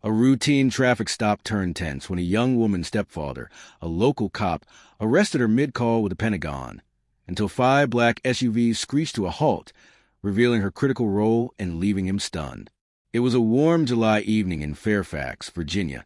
A routine traffic stop turned tense when a young woman's stepfather, a local cop, arrested her mid-call with the Pentagon, until 5 black SUVs screeched to a halt, revealing her critical role and leaving him stunned. It was a warm July evening in Fairfax, Virginia,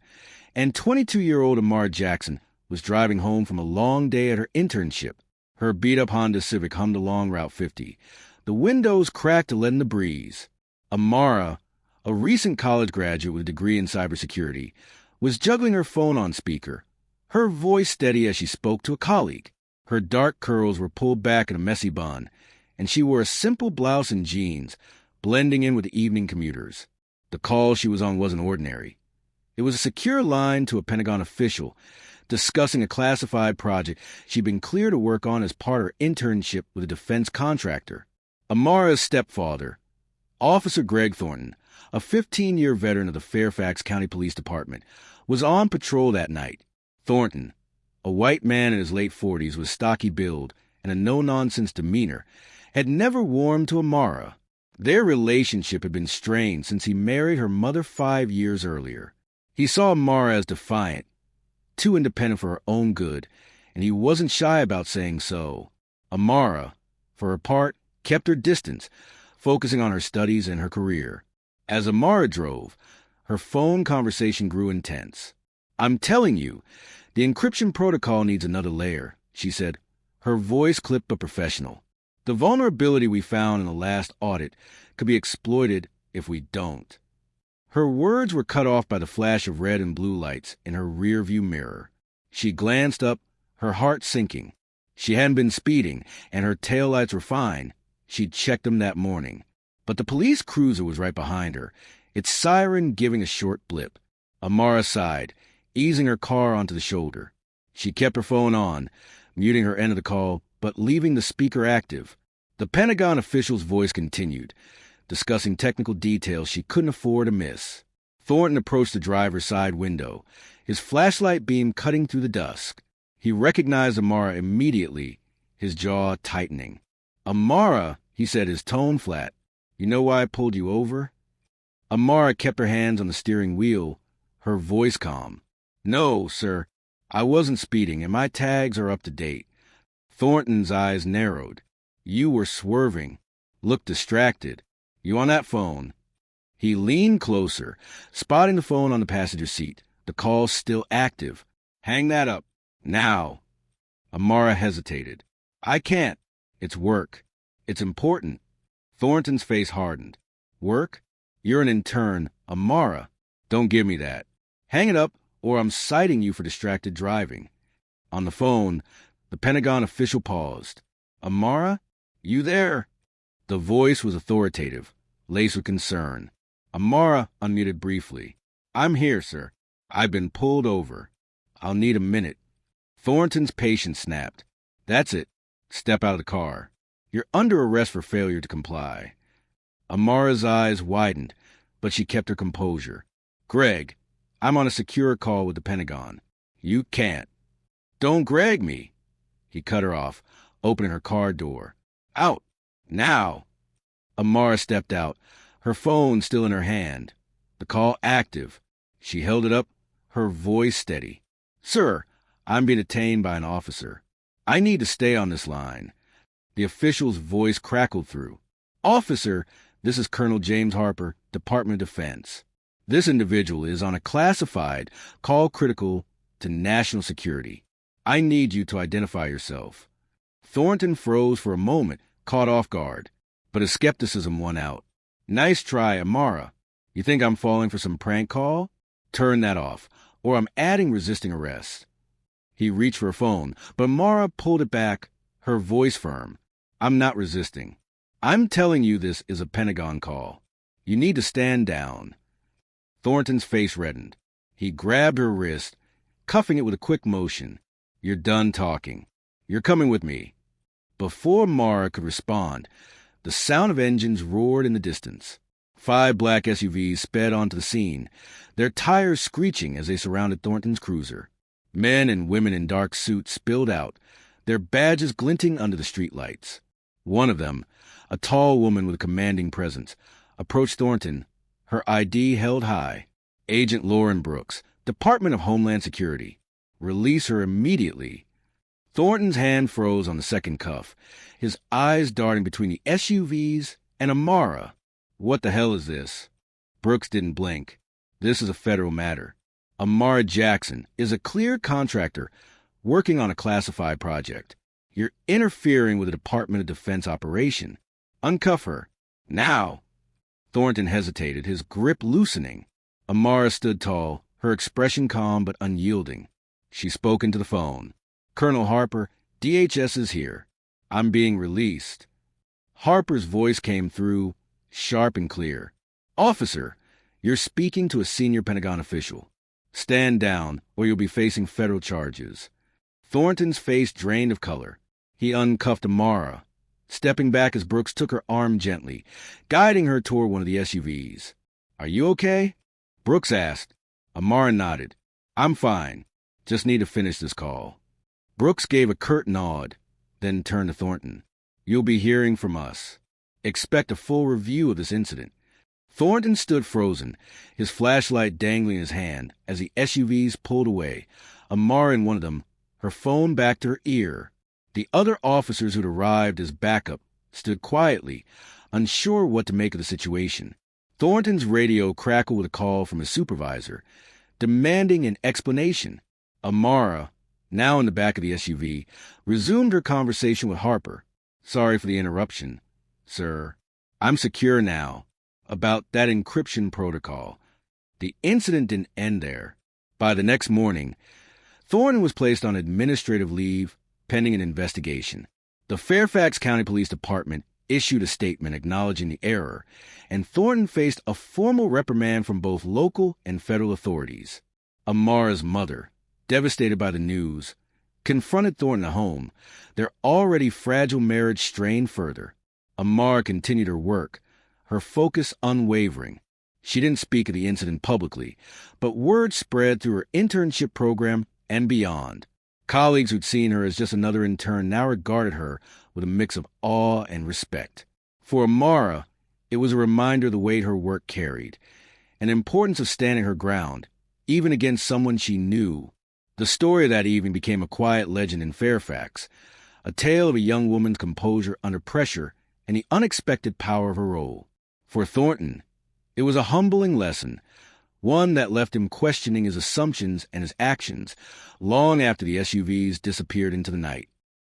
and 22-year-old Amara Jackson was driving home from a long day at her internship. Her beat-up Honda Civic hummed along Route 50. The windows cracked to let in the breeze. Amara, a recent college graduate with a degree in cybersecurity, was juggling her phone on speaker, her voice steady as she spoke to a colleague. Her dark curls were pulled back in a messy bun, and she wore a simple blouse and jeans, blending in with the evening commuters. The call she was on wasn't ordinary. It was a secure line to a Pentagon official discussing a classified project she'd been cleared to work on as part of her internship with a defense contractor. Amara's stepfather, Officer Greg Thornton, a 15-year veteran of the Fairfax County Police Department, was on patrol that night. Thornton, a white man in his late 40s with stocky build and a no-nonsense demeanor, had never warmed to Amara. Their relationship had been strained since he married her mother 5 years earlier. He saw Amara as defiant, too independent for her own good, and he wasn't shy about saying so. Amara, for her part, kept her distance, focusing on her studies and her career. As Amara drove, her phone conversation grew intense. "I'm telling you, the encryption protocol needs another layer," she said, her voice clipped but professional. "The vulnerability we found in the last audit could be exploited if we don't." Her words were cut off by the flash of red and blue lights in her rearview mirror. She glanced up, her heart sinking. She hadn't been speeding, and her taillights were fine. She'd checked them that morning. But the police cruiser was right behind her, its siren giving a short blip. Amara sighed, easing her car onto the shoulder. She kept her phone on, muting her end of the call, but leaving the speaker active. The Pentagon official's voice continued, discussing technical details she couldn't afford to miss. Thornton approached the driver's side window, his flashlight beam cutting through the dusk. He recognized Amara immediately, his jaw tightening. "Amara," he said, his tone flat, "you know why I pulled you over?" Amara kept her hands on the steering wheel, her voice calm. "No, sir, I wasn't speeding, and my tags are up to date." Thornton's eyes narrowed. "You were swerving, looked distracted. You on that phone?" He leaned closer, spotting the phone on the passenger seat, the call still active. "Hang that up. Now." Amara hesitated. "I can't. It's work. It's important." Thornton's face hardened. "Work? You're an intern. Amara, don't give me that. Hang it up, or I'm citing you for distracted driving." On the phone, the Pentagon official paused. "Amara, you there?" The voice was authoritative, laced with concern. Amara unmuted briefly. "I'm here, sir. I've been pulled over. I'll need a minute." Thornton's patience snapped. "That's it. Step out of the car. You're under arrest for failure to comply." Amara's eyes widened, but she kept her composure. "Greg, I'm on a secure call with the Pentagon. You can't." "Don't Greg me." He cut her off, opening her car door. "Out. Now." Amara stepped out, her phone still in her hand. The call active. She held it up, her voice steady. "Sir, I'm being detained by an officer. I need to stay on this line." The official's voice crackled through. "Officer, this is Colonel James Harper, Department of Defense. This individual is on a classified call critical to national security. I need you to identify yourself." Thornton froze for a moment, caught off guard, but his skepticism won out. "Nice try, Amara. You think I'm falling for some prank call? Turn that off, or I'm adding resisting arrest." He reached for a phone, but Amara pulled it back, her voice firm. "I'm not resisting. I'm telling you this is a Pentagon call. You need to stand down." Thornton's face reddened. He grabbed her wrist, cuffing it with a quick motion. "You're done talking. You're coming with me." Before Mara could respond, the sound of engines roared in the distance. 5 black SUVs sped onto the scene, their tires screeching as they surrounded Thornton's cruiser. Men and women in dark suits spilled out, their badges glinting under the streetlights. One of them, a tall woman with a commanding presence, approached Thornton, her ID held high. Agent Lauren Brooks, Department of Homeland Security. Release her immediately. Thornton's hand froze on the second cuff, his eyes darting between the SUVs and Amara. What the hell is this? Brooks didn't blink. This is a federal matter. Amara Jackson is a cleared contractor working on a classified project. You're interfering with a Department of Defense operation. Uncuff her. Now! Thornton hesitated, his grip loosening. Amara stood tall, her expression calm but unyielding. She spoke into the phone. Colonel Harper, DHS is here. I'm being released. Harper's voice came through, sharp and clear. Officer, you're speaking to a senior Pentagon official. Stand down, or you'll be facing federal charges. Thornton's face drained of color. He uncuffed Amara, stepping back as Brooks took her arm gently, guiding her toward one of the SUVs. Are you okay? Brooks asked. Amara nodded. I'm fine. Just need to finish this call. Brooks gave a curt nod, then turned to Thornton. You'll be hearing from us. Expect a full review of this incident. Thornton stood frozen, his flashlight dangling in his hand as the SUVs pulled away, Amara in one of them, her phone back to her ear. The other officers who'd arrived as backup stood quietly, unsure what to make of the situation. Thornton's radio crackled with a call from his supervisor, demanding an explanation. Amara, now in the back of the SUV, resumed her conversation with Harper. Sorry for the interruption, sir. I'm secure now. About that encryption protocol. The incident didn't end there. By the next morning, Thornton was placed on administrative leave pending an investigation. The Fairfax County Police Department issued a statement acknowledging the error, and Thornton faced a formal reprimand from both local and federal authorities. Amara's mother, devastated by the news, confronted Thornton at home, their already fragile marriage strained further. Amara continued her work, her focus unwavering. She didn't speak of the incident publicly, but word spread through her internship program and beyond. Colleagues who'd seen her as just another intern now regarded her with a mix of awe and respect. For Amara, it was a reminder of the weight her work carried, and the importance of standing her ground, even against someone she knew. The story of that evening became a quiet legend in Fairfax, a tale of a young woman's composure under pressure and the unexpected power of her role. For Thornton, it was a humbling lesson, one that left him questioning his assumptions and his actions long after the SUVs disappeared into the night.